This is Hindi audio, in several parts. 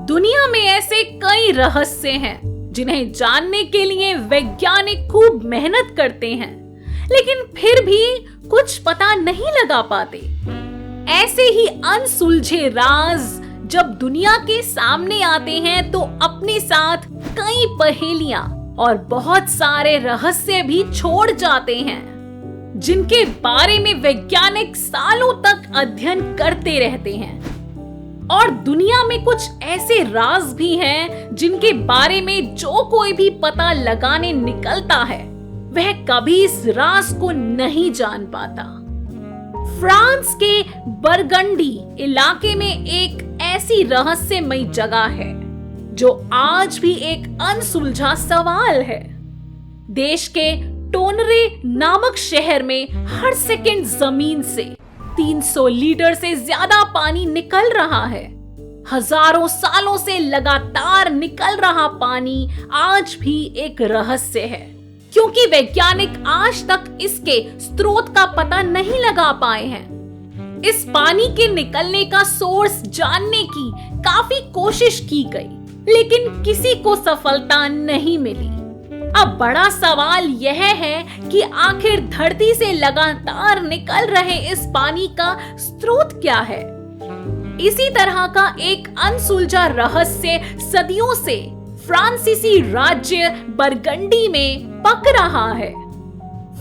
दुनिया में ऐसे कई रहस्य हैं जिन्हें जानने के लिए वैज्ञानिक खूब मेहनत करते हैं, लेकिन फिर भी कुछ पता नहीं लगा पाते। ऐसे ही अनसुलझे राज जब दुनिया के सामने आते हैं तो अपने साथ कई पहेलियां और बहुत सारे रहस्य भी छोड़ जाते हैं, जिनके बारे में वैज्ञानिक सालों तक अध्ययन करते रहते हैं। और दुनिया में कुछ ऐसे राज भी हैं जिनके बारे में जो कोई भी पता लगाने निकलता है वह कभी इस राज को नहीं जान पाता। फ्रांस के बरगंडी इलाके में एक ऐसी रहस्यमयी जगह है जो आज भी एक अनसुलझा सवाल है। देश के टोनरे नामक शहर में हर सेकंड जमीन से 300 लीटर से ज्यादा पानी निकल रहा है। हजारों सालों से लगातार निकल रहा पानी आज भी एक रहस्य है, क्योंकि वैज्ञानिक आज तक इसके स्रोत का पता नहीं लगा पाए हैं। इस पानी के निकलने का सोर्स जानने की काफी कोशिश की गई, लेकिन किसी को सफलता नहीं मिली। अब बड़ा सवाल यह है कि आखिर धरती से लगातार निकल रहे इस पानी का स्रोत क्या है। इसी तरह का एक अनसुलझा रहस्य सदियों से फ्रांसीसी राज्य बरगंडी में पक रहा है,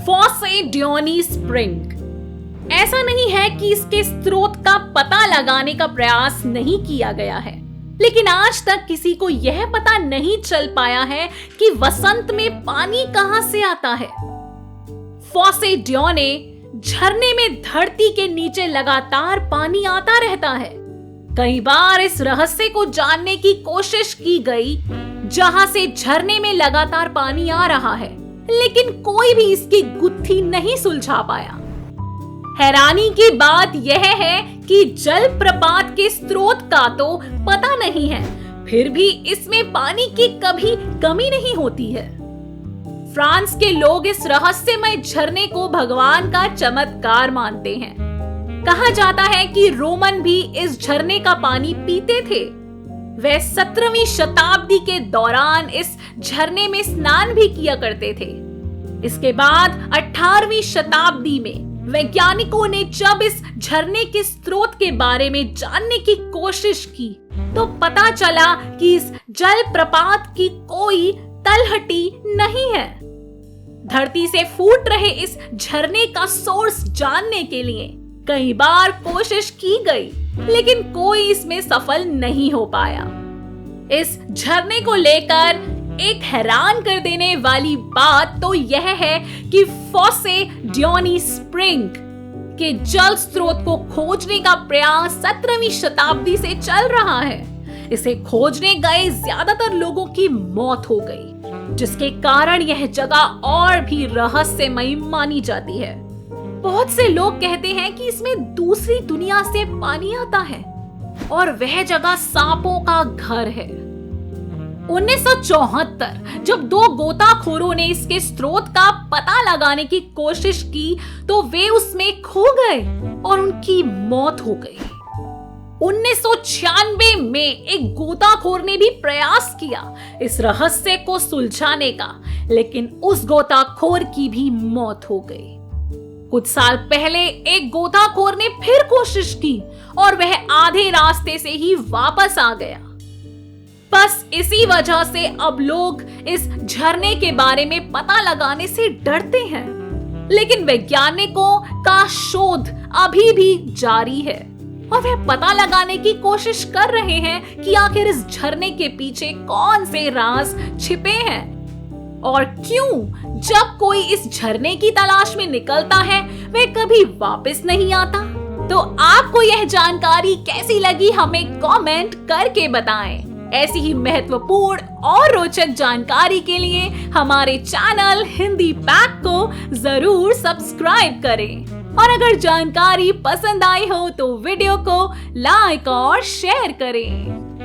फॉसे ड्योनी स्प्रिंग। ऐसा नहीं है कि इसके स्रोत का पता लगाने का प्रयास नहीं किया गया है, लेकिन आज तक किसी को यह पता नहीं चल पाया है कि वसंत में पानी कहां से आता है। फॉसे ड्योने झरने में धरती के नीचे लगातार पानी आता रहता है। कई बार इस रहस्य को जानने की कोशिश की गई जहां से झरने में लगातार पानी आ रहा है, लेकिन कोई भी इसकी गुत्थी नहीं सुलझा पाया। हैरानी की बात यह है कि जल प्रपात के स्रोत का तो पता नहीं है, फिर भी इसमें पानी की कभी कमी नहीं होती है। फ्रांस के लोग इस रहस्यमय झरने को भगवान का चमत्कार मानते हैं। कहा जाता है कि रोमन भी इस झरने का पानी पीते थे। वे 17वीं शताब्दी के दौरान इस झरने में स्नान भी किया करते थे। इसके बाद 18वीं शताब्दी में वैज्ञानिकों ने जब इस झरने के स्रोत के बारे में जानने की कोशिश की तो पता चला कि इस जल प्रपात की कोई तलहटी नहीं है। धरती से फूट रहे इस झरने का सोर्स जानने के लिए कई बार कोशिश की गई, लेकिन कोई इसमें सफल नहीं हो पाया। इस झरने को लेकर एक हैरान कर देने वाली बात तो यह है कि फॉसे ड्योनी स्प्रिंग के जल स्रोत को खोजने का प्रयास 17वीं शताब्दी से चल रहा है। इसे खोजने गए ज्यादातर लोगों की मौत हो गई, जिसके कारण यह जगह और भी रहस्यमयी मानी जाती है। बहुत से लोग कहते हैं कि इसमें दूसरी दुनिया से पानी आता है और वह जगह सांपों का घर है। 1974 जब 2 गोताखोरों ने इसके स्रोत का पता लगाने की कोशिश की तो वे उसमें खो गए और उनकी मौत हो गई। 1996 में एक गोताखोर ने भी प्रयास किया इस रहस्य को सुलझाने का, लेकिन उस गोताखोर की भी मौत हो गई। कुछ साल पहले एक गोताखोर ने फिर कोशिश की और वह आधे रास्ते से ही वापस आ गया। बस इसी वजह से अब लोग इस झरने के बारे में पता लगाने से डरते हैं, लेकिन वैज्ञानिकों का शोध अभी भी जारी है और वे पता लगाने की कोशिश कर रहे हैं कि आखिर इस झरने के पीछे कौन से राज छिपे हैं और क्यों जब कोई इस झरने की तलाश में निकलता है वह कभी वापस नहीं आता। तो आपको यह जानकारी कैसी लगी हमें कमेंट करके बताएं। ऐसी ही महत्वपूर्ण और रोचक जानकारी के लिए हमारे चैनल हिंदी पैक को जरूर सब्सक्राइब करें और अगर जानकारी पसंद आई हो तो वीडियो को लाइक और शेयर करें।